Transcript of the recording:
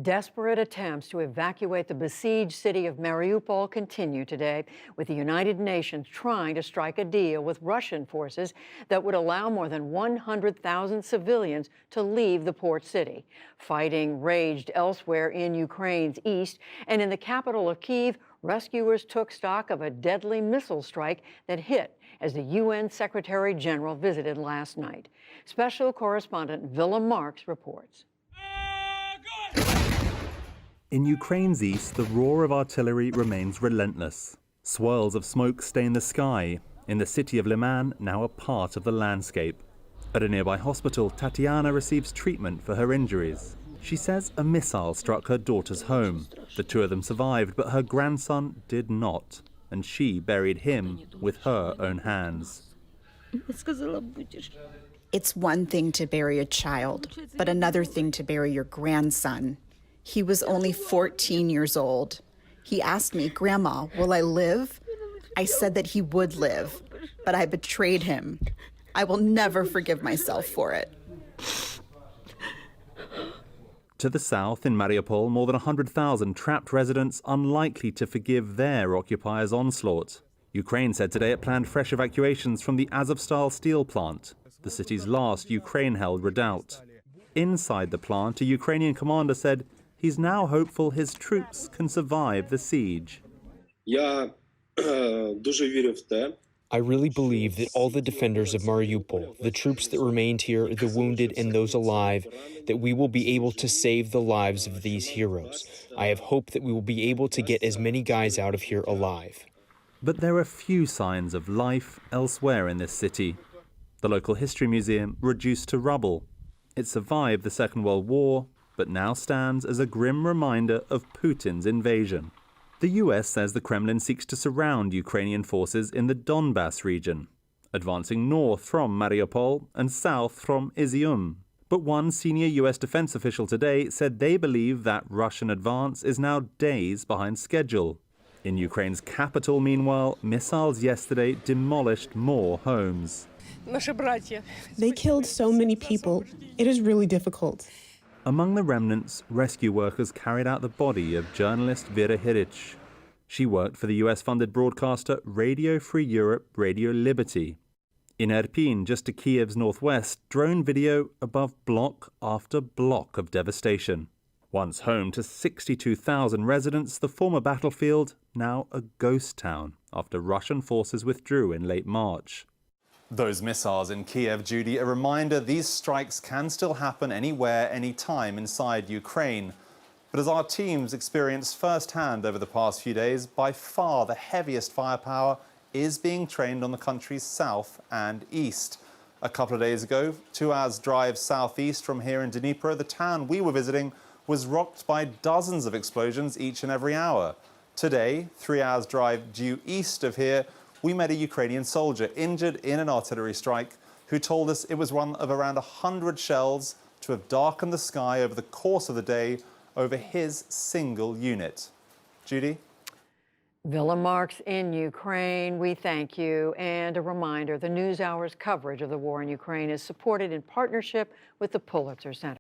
Desperate attempts to evacuate the besieged city of Mariupol continue today, with the United Nations trying to strike a deal with Russian forces that would allow more than 100,000 civilians to leave the port city. Fighting raged elsewhere in Ukraine's east, and in the capital of Kyiv, rescuers took stock of a deadly missile strike that hit as the UN Secretary General visited last night. Special correspondent Willa Marks reports. In Ukraine's east, the roar of artillery remains relentless. Swirls of smoke stain the sky. In the city of Liman, now a part of the landscape. At a nearby hospital, Tatiana receives treatment for her injuries. She says a missile struck her daughter's home. The two of them survived, but her grandson did not, and she buried him with her own hands. It's one thing to bury a child, but another thing to bury your grandson. He was only 14 years old. He asked me, "Grandma, will I live?" I said that he would live, but I betrayed him. I will never forgive myself for it. To the south, in Mariupol, more than 100,000 trapped residents unlikely to forgive their occupiers' onslaught. Ukraine said today it planned fresh evacuations from the Azovstal steel plant, the city's last Ukraine-held redoubt. Inside the plant, a Ukrainian commander said he's now hopeful his troops can survive the siege. I really believe that all the defenders of Mariupol, the troops that remained here, the wounded and those alive, that we will be able to save the lives of these heroes. I have hope that we will be able to get as many guys out of here alive. But there are few signs of life elsewhere in this city. The local history museum reduced to rubble. It survived the Second World War, but now stands as a grim reminder of Putin's invasion. The US says the Kremlin seeks to surround Ukrainian forces in the Donbas region, advancing north from Mariupol and south from Izium. But one senior US defense official today said they believe that Russian advance is now days behind schedule. In Ukraine's capital, meanwhile, missiles yesterday demolished more homes. They killed so many people. It is really difficult. Among the remnants, rescue workers carried out the body of journalist Vera Hiric. She worked for the US-funded broadcaster Radio Free Europe, Radio Liberty. In Irpin, just to Kiev's northwest, drone video above block after block of devastation. Once home to 62,000 residents, the former battlefield now a ghost town after Russian forces withdrew in late March. Those missiles in Kiev, Judy, a reminder these strikes can still happen anywhere, anytime inside Ukraine. But as our teams experienced firsthand over the past few days, by far the heaviest firepower is being trained on the country's south and east. A couple of days ago, 2 hours drive southeast from here in Dnipro, the town we were visiting was rocked by dozens of explosions each and every hour. Today, 3 hours drive due east of here, we met a Ukrainian soldier injured in an artillery strike who told us it was one of around 100 shells to have darkened the sky over the course of the day over his single unit. Judy? Willa Marks in Ukraine, we thank you. And a reminder, the NewsHour's coverage of the war in Ukraine is supported in partnership with the Pulitzer Center.